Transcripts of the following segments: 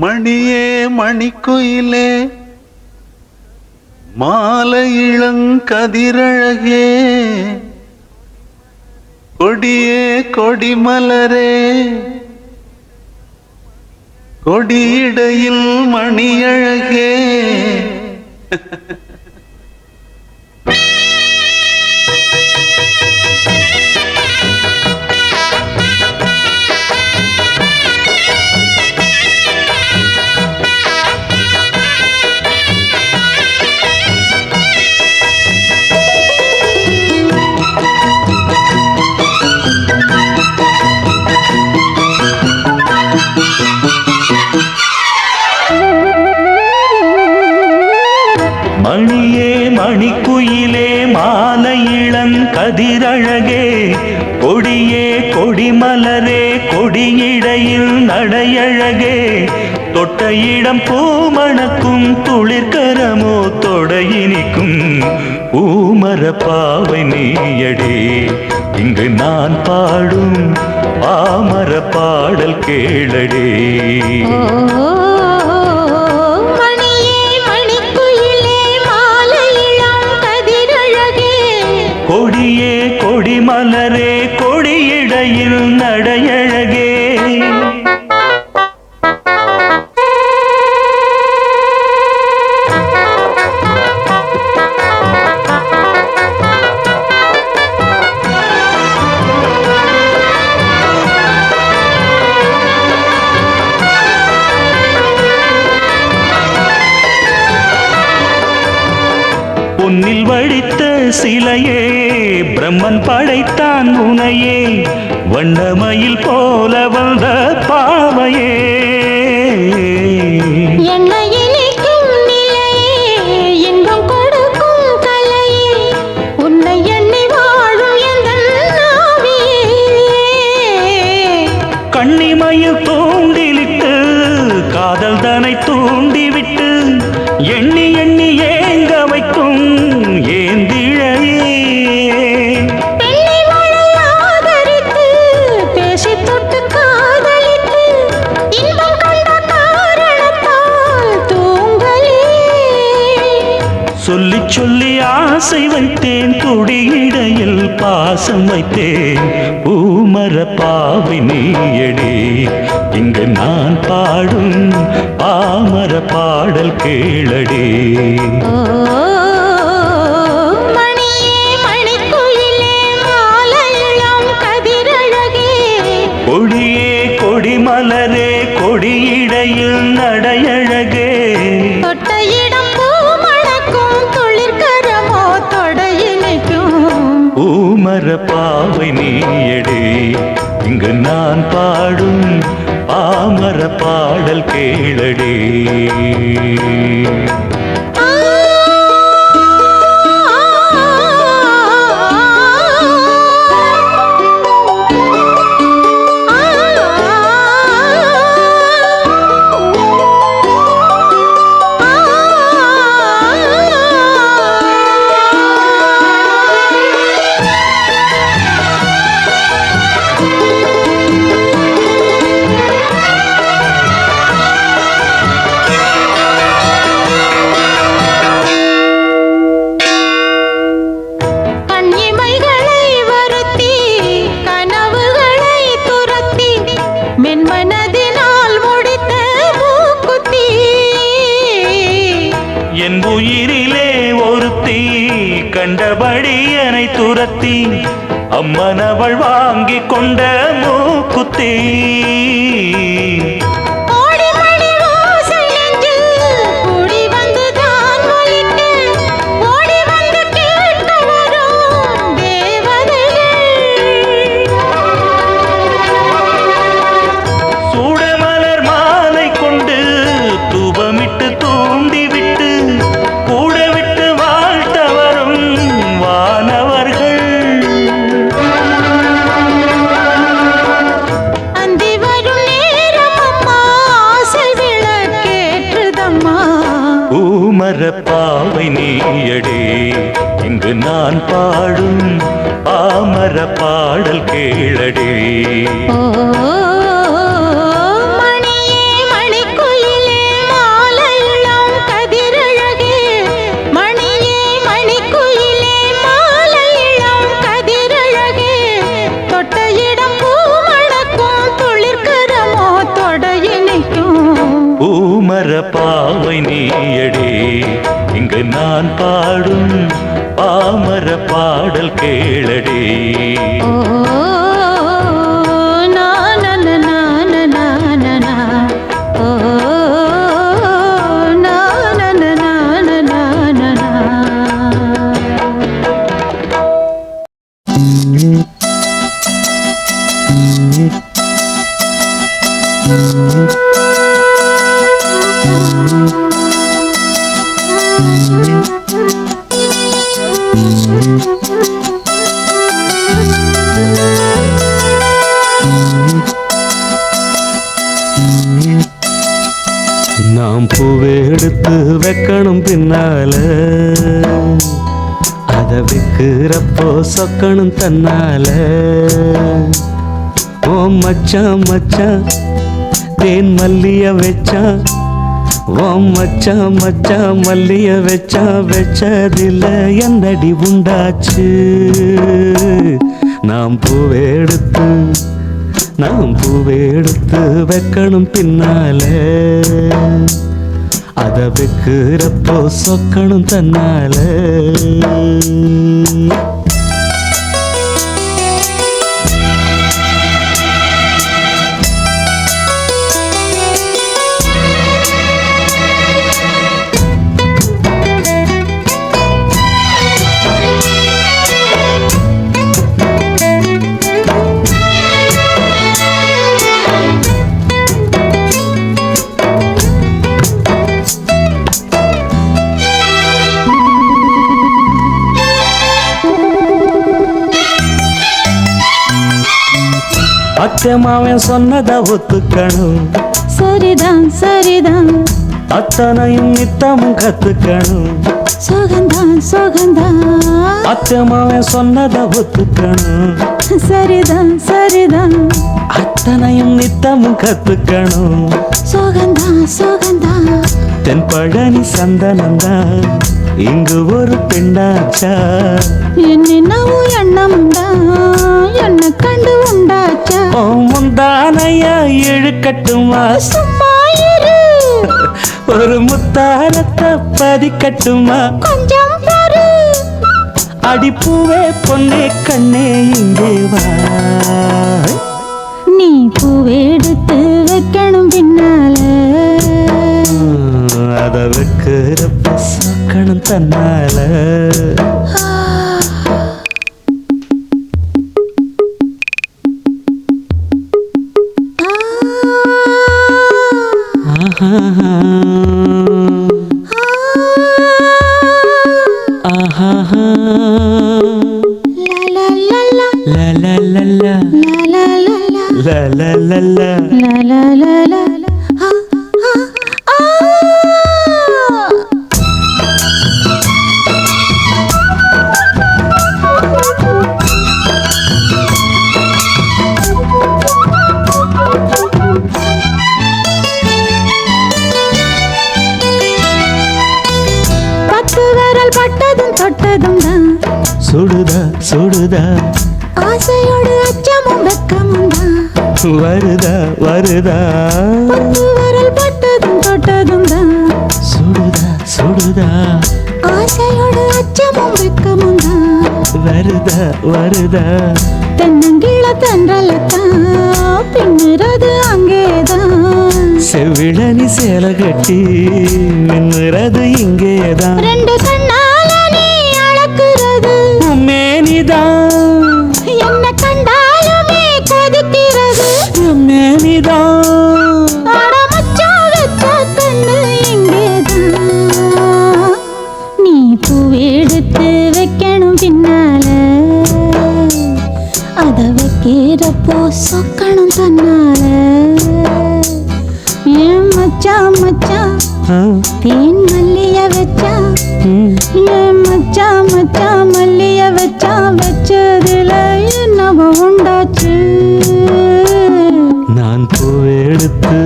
மணியே மணிக்குயிலே மாலை இளங்கதிரழகே கொடியே கொடிமலரே கொடியிடையில் மணியழகே மணியே மணிக்குயிலே மாலை இளங்கதிரழகே கொடியே கொடிமலரே கொடியிடையில் நடையழகே தொட்ட இடம் பூமணக்கும் துளிர்கரமோ தொடையினிக்கும் பூமர பாவை நீயடே இங்கு நான் பாடும் பாமர பாடல் கேளடே. கொடியே கொடிமலரே கொடியிடையில் நடையழகே பொன்னில் வடித்த சிலையே பிரம்மன் படைத்தான் உனையே வண்ணமயில் போல வந்த பாவையே கண்ணிமயில் தூண்டிலிட்டு காதல் தனை தூண்டிவிட்டு எண்ணி எண்ணி ஏங்க வைக்கும் ஏந்திழையே சொல்லி சொல்லி ஆசை வைத்தேன் துடியிடையில் பாசம் வைத்தேன் பூமர பாவை நீயடே இங்கு நான் பாடும் பாமர பாடல் கேளடே. கொடியே கொடிமலரே கொடியிடையில் நடையழகே பூமர பாவை நீயடே இங்கு நான் பாடும் பாமர பாடல் கேளடே. என் உயிரிலே ஒருத்தி கண்டபடி என்னை துரத்தி அம்மன் அவள் வாங்கி கொண்ட மூக்குத்தி சூடமலர் மாலை கொண்டு தூபமிட்டு தூண்டிவிட்டு கூட விட்டு வாழ்த்த வரும் வானவர்கள் அந்தி வரும் நேரம் அம்மா ஆசை விளக்கேற்றுதம்மா. பூமர பாவை நீயடே இங்கு நான் பாடும் பாமர பாடல் கேளடே. மணியே மணிக்குயில் இனிக்கும். பூமர பாவை நீயடே இங்கு நான் பாடும் பாமர பாடல் கேளடே. ஓ நா நா நா நா நா நா நா. ஓ நா நா நா நா நா நா நா. நாம் பூவை எடுத்து வைக்கணும் பின்னால, அத வைக்கிறப்போ சொக்கணும் தன்னால. ஓ மச்சான் மச்சான் தேன் மல்லிய வச்சான், ஓ மச்சான் மச்சான் மல்லிய வச்சான், வச்சதில்ல என்னடி உண்டாச்சு. நாம் பூவை எடுத்து வைக்கணும் பின்னால, அத வைக்கிறப்போ சொக்கணும் தன்னால. அத்தை மாவன் சொன்னதை ஒத்துக்கணும், சரிதான் சரிதான். அத்தனையும் நித்தமும் கத்துக்கணும். சோகந்தான் சோகந்தான். அத்தை மாவன் சொன்னதை ஒத்துக்கணும், சரிதான் சரிதான். அத்தனையும் நித்தமும் கத்துக்கணும். சோகந்தான் சோகந்தான். தென்பழனி சந்தனந்தான் இங்கு ஒரு பெண்ணாச்சா. என்னென்னவோ எண்ணம்டா என்ன கண்டு உண்டாச்சா. ஓ முந்தானையா இழுக்கட்டுமா, சும்மா இரு. ஒரு முத்தாரத்தை பதிக்கட்டுமா, கொஞ்சம் பாரு. அடிப்பூவே பொன்னே கண்ணே இங்கே வா. நீ பூவெடுத்து வைக்கணும் பின்னால, அத வைக்கிறப்ப சொக்கணும் தன்னால. சுடுதா சுடுதா ஆசையோடு அச்சமும் வெக்கமும் தான். வருதா வருதா வரல் பட்டதும் தொட்டதும் தான். சுடுதா சுடுதா ஆசையோடு அச்சமும் வெக்கமும் தான். வருதா வருதா தென்னங்கிழ தென்றலத்தான் பின்னுறது அங்கேதான். செவிழனி சேல கட்டி மின்னுறது இங்கேதான். ரெண்டு கண்ணால நீ அளக்குறது மேனிதான், என்ன கண்டாலுமே கொதிக்கிறது மேனிதான். அடமச்சா வச்ச கண்ணு இங்கேதான். நீ பூவெடுத்து வைக்கணும் பின்னால, அத வைக்கிறப்போ சொக்கணும் தன்னால. ஏன் மச்சான் மச்சான் தேன் மல்லிய வச்சா, ஏன் மச்சான் மச்சான் மல்லிய வச்சா, வச்சதுல என்னவோ உண்டாச்சு. நான் பூவெடுத்து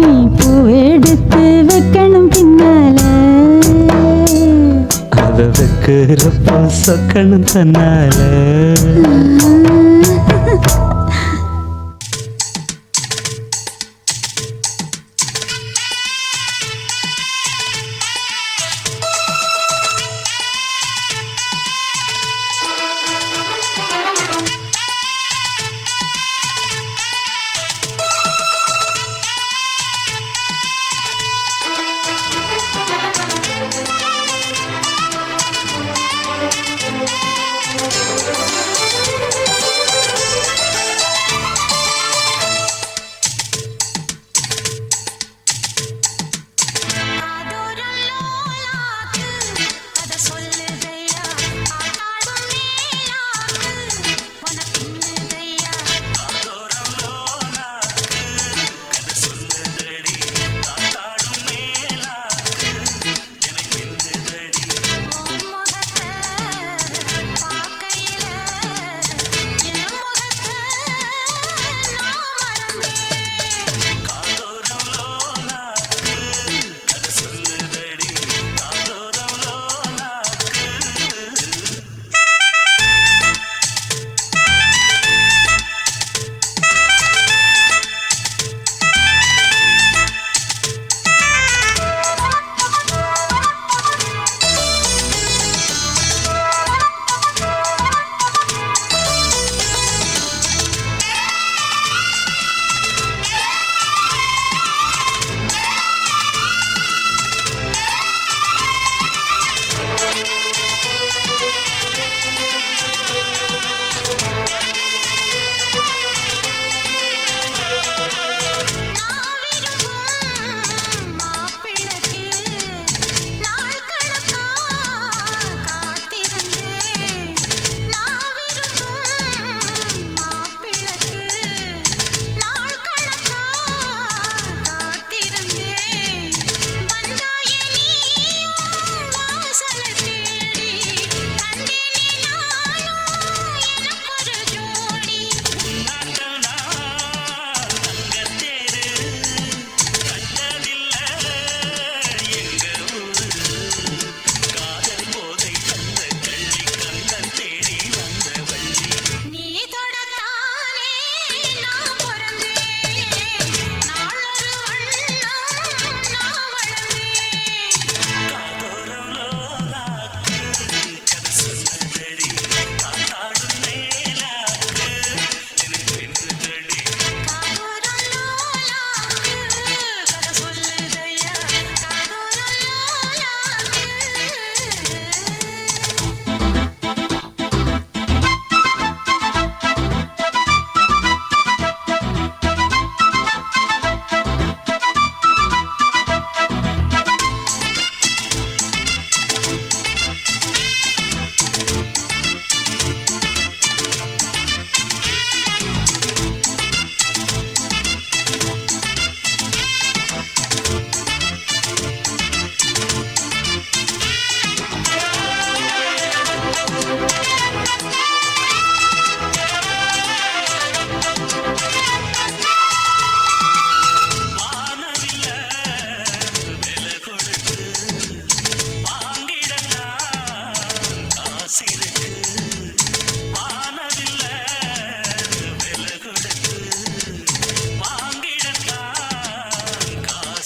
நீ பூவெடுத்து வைக்கணும் பின்னால, அத வைக்கிறப்போ சொக்கணும் தன்னால.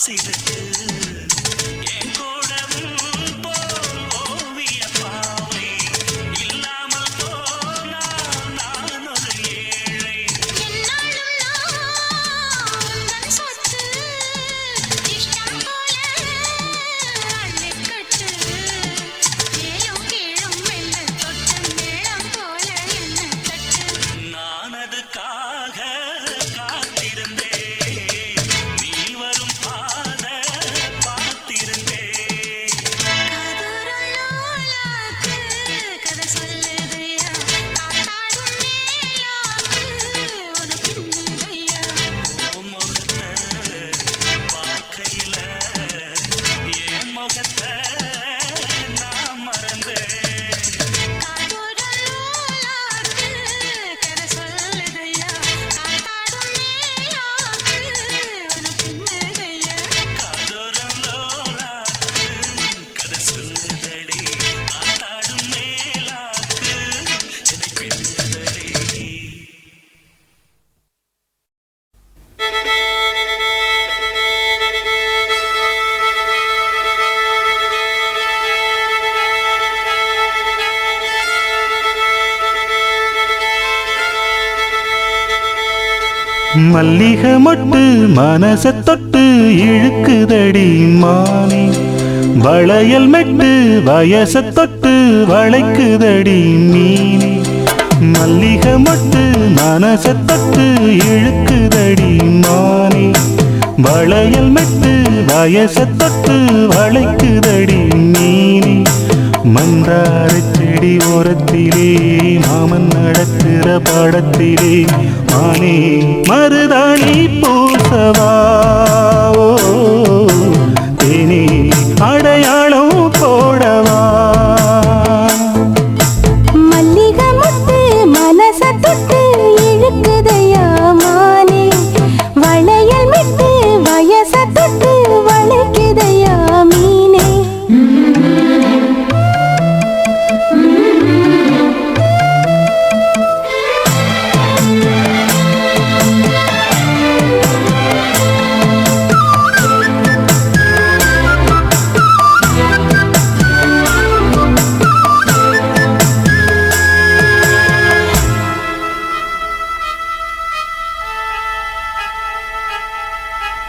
சிறுக்கு என் கூடவும் போல் ஓவிய பாவை இல்லாமல் போனால் நான் ஒரு ஏழை. என்னாலும் நான் உந்தன் சொத்து, இஷ்டம் போல அள்ளிக்கட்டு. மேலும் கீழும் மெல்ல தொட்டு மேளம் போல என்ன தட்டு. நான் அதுக்காக காத்திருந்தேன், நீ வரும் பாத பார்த்திருந்தேன். காதோரலோலாக்கு கதை சொல்லுதையா, காத்தாடும் மேலாக்கு உனக்கு இல்லையா. உன் முகத்தை பார்க்கையில என் முகத்தை நான் மறந்தேன். காதோரலோலாக்கு கதை சொல்லுதையா, காத்தாடும் மேலாக்கு உனக்கு இல்லையா. காதோரம் லோலாக்கு கதை சொல்லுதடி, காத்தாடும் மேலாக்கு என்னை பெண்ணுதடி. மல்லிகை மொட்டு மனச தொட்டு இழுக்குதடி மானே, வளையல் மெட்டு வயச தொட்டு வளைக்குதடி மீனே. மல்லிகை மொட்டு மனச தொட்டு இழுக்குதடி மானே, வளையல் மெட்டு வயச தொட்டு வளைக்குதடி மீனே. மன்றார செடி ஓரத்திலே மாமன் நடக்கிற படத்திலே மானே மருதாணி பூசவா, ஓ, தேனே அடையாளம் போடவா. மல்லிகை முத்து மனச தொட்டு இழுக்குதையா மானே, வளையல் மிட்டு வயச தொட்டு வளைக்குதையா மீனே.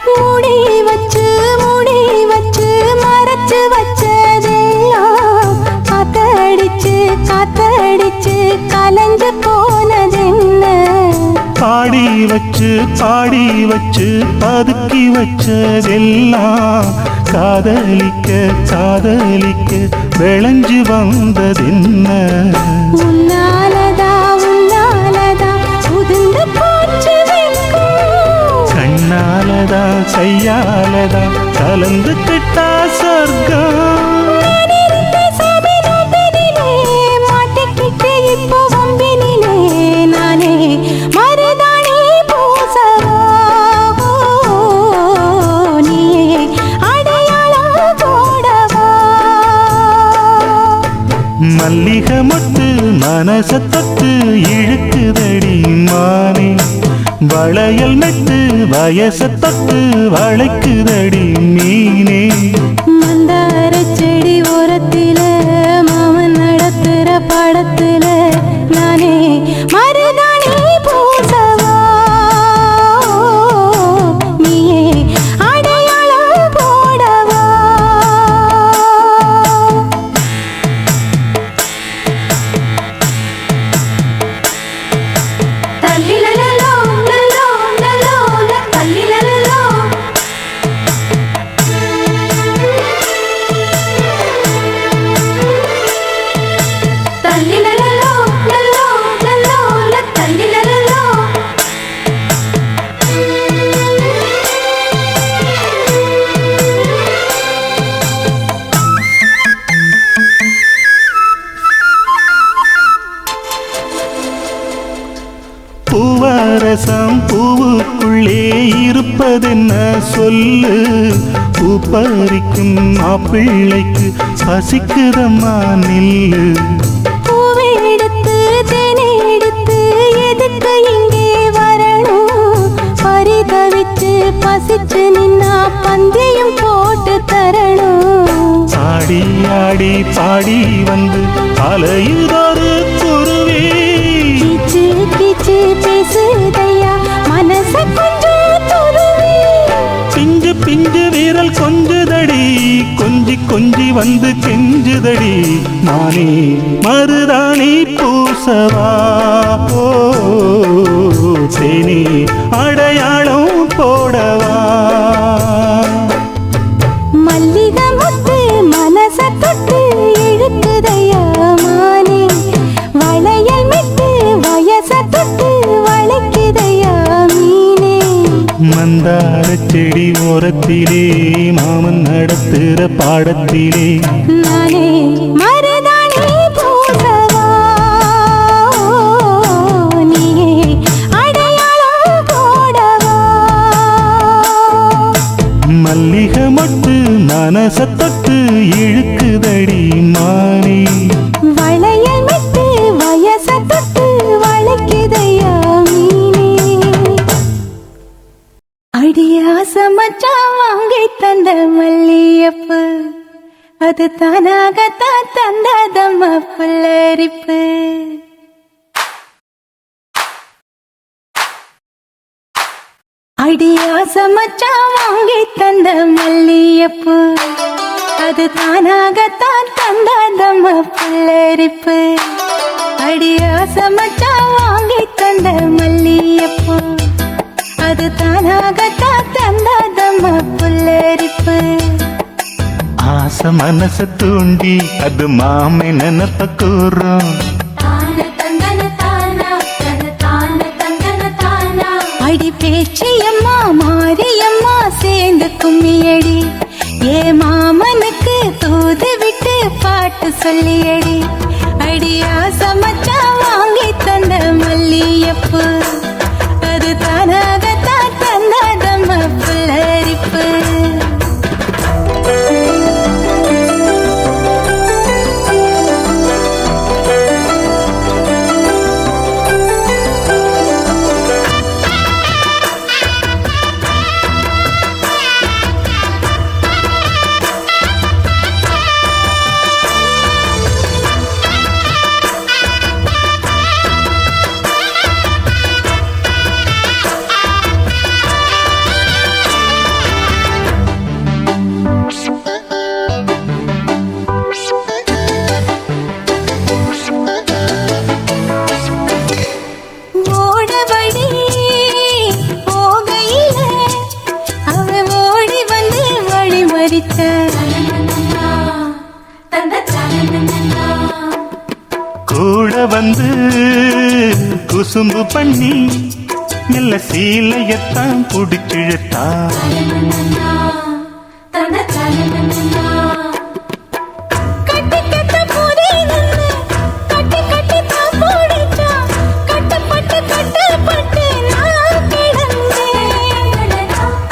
மூடி வச்சு மறைச்சு வச்சதெல்லாம் காத்தடிச்சு காத்தடிச்சு கலந்து போனதென்ன. பாடி வச்சு பதுக்கி வச்சதெல்லாம் காதலிக்க காதலிக்க விளைஞ்சு வந்ததென்ன. உன்னாலதா உதிர்ந்து போச்சு வெட்கம். கண்ணாலதா கையாலதா கலந்து கிட்டா சொர்க்கம். நானிருந்த சபையிலே மாட்டிக்கிட்டு இப்போ வம்பினிலே நானே மருதாணி பூசவா, நீயே அடையாளம் போடவா. மல்லிகை மொட்டு மனச தொட்டு இழுக்குதடி மானே, வளையல் மெட்டு வயச தொட்டு வளைக்குதடி மீனே. மந்தார செடி ஓரத்தில மாமன் நடத்துற படத்துல நானே மருதாணி பூசவா, நீயே அடையாளம் போடவா. தல்லிலலலோ லலோ லலோ தல்லிலலலோ. தல்லிலலலோ லலோ லலோ தல்லிலலலோ. பூவரசம் பூவுக்குள்ளே இருப்பதென்ன சொல்லு, பூ பறிக்கும் மாப்பிள்ளைக்கு பசிக்குதம்மா நில்லு. பூவை எடுத்து தேனை எடுத்து எதுக்கு இங்கே வரணும், பரிதவிச்ச வந்து பசிச்சு நின்னா பந்தயம் போட்டு தரணும். ஆடி ஆடி பாடி வந்து அலையுதொரு குருவி. கீச்சு கீச்சு பேசுதையா மனச கொஞ்சம் துருவி. பிஞ்சு பிஞ்சு வீரல் கொஞ்சுதடி, கொஞ்சி கொஞ்சி வந்து கெஞ்சுதடி. நானே மருதாணி பூசவா, ஓ தேனி அடையாளம் போடவா. மல்லிகை முத்து மனச தொட்டு இழுக்குதையா மானே. வளையல் மிட்டு வயச தொட்டு வளைக்குதையா மீனே. மந்தார செடி ஓரத்திலே மாமன் நடத்துற பாடத்திலே நானே மருதாணி பூசவா, நீயே அடையாளம் போடவா. மல்லிகை மொட்டு மனச தொட்டு இழுக்குதடி மானே. வளையல் மிட்டு வயச தொட்டு வளைக்குதையா மீனே. அடியாச மச்சான் வாங்கி தந்த மல்லியப்பு, அது தானாகத்தான் தந்ததம்மா புல்லரிப்பு. அடியாச மச்சான் வாங்கி தந்த மல்லியப்பு, அது தானாகத்தான் தந்ததம்மா புல்லரிப்பு. அடியாச மச்சான் வாங்கி தந்த மல்லியப்பு, அது தானாகத்தான் தந்ததம்மா புல்லரிப்பு. ஆசை மனச தூண்டி அது மாமை நினப்ப கூறும். அடி பேச்சியம்மா மாரியம்மா சேர்ந்து கும்மியடி. ஏ மாமனுக்கு தூது விட்டு பாட்டு சொல்லியடி. அடியாச மச்சான் வாங்கி தந்த மல்லியப்பு, அது தானாகத்தான் தந்ததம்மா புல்லரிப்பு. ஓடவழி போகையில அவ ஓடி வந்து வழி மறித்த. கூட வந்து குசும்பு பண்ணி மெல்ல சீலையத்தான் புடிச்சிழுத்தா. கட்டி கட்ட போதே நின்னு கட்டி கட்டி தான் போடிச்சா. கட்டப்பட்டு கட்டப்பட்டு நான் கிடந்தேன்.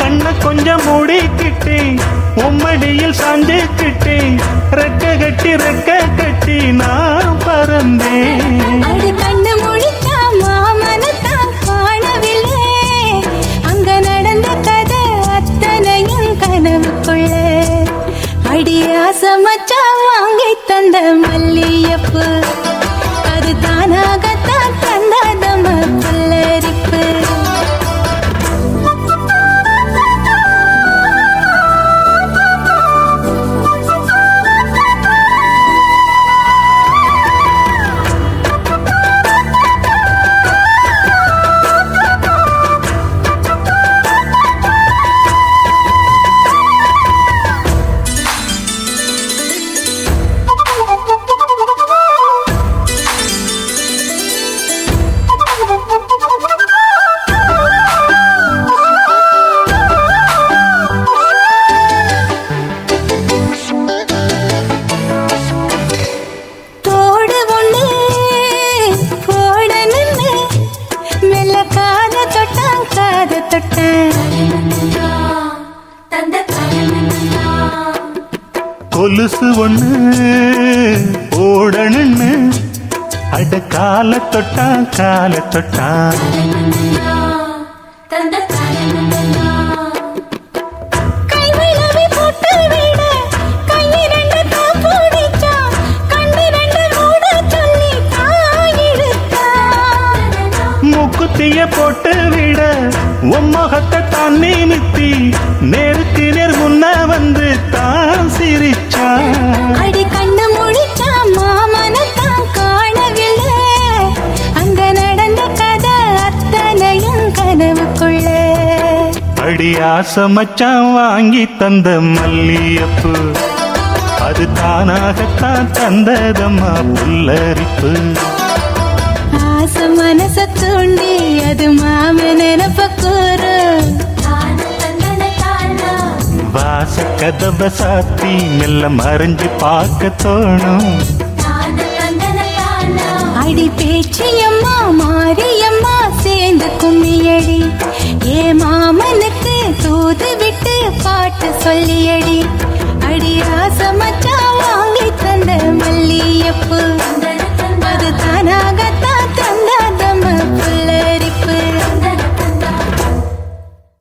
கண்ண கொஞ்சம் மூடிக்கிட்டே உம்மடியில் சாஞ்சுக்கிட்டே ரெக்க கட்டி நான் பறந்தேன். அடி கண்ணு முழிச்சா மாமனத்தான் காணவில்லை. அங்க நடந்த கதை அத்தனையும் கனவுக்குள்ள. அடியாச மச்சான் வாங்கி தந்த மல்லியப்பு, அது தானாகத்தான் தந்ததம்மா புல்லரிப்பு. கொலுசு ஒண்ணு ஓடணுன்னு அட கால தொட்டா போட்டு விட உன் முகத்தை தான் நிமித்தி நேருக்கு நேர் முன்ன வந்து தான் சிரிச்சான். அடி கண்ணு முழிச்சா மாமனத்தான் காணவில்லை, அங்க நடந்த கதை அத்தனையும் கனவுக்குள்ள. அடி ஆசை மச்சான் வாங்கி தந்த மல்லியப்பு அது தானாகத்தான் தந்ததம்மா புல்லரிப்பு. ஆசை மனச தூண்டி அது மாம நினப்ப கூறு. வாச கதவை சாத்தி மெல்ல மறைஞ்சு பார்க்க தோணும். அடி பேச்சியம்மா மாரியம்மா சேர்ந்து கும்மியடி, ஏ மாமனுக்கு தூது விட்டு பாட்டு சொல்லியடி.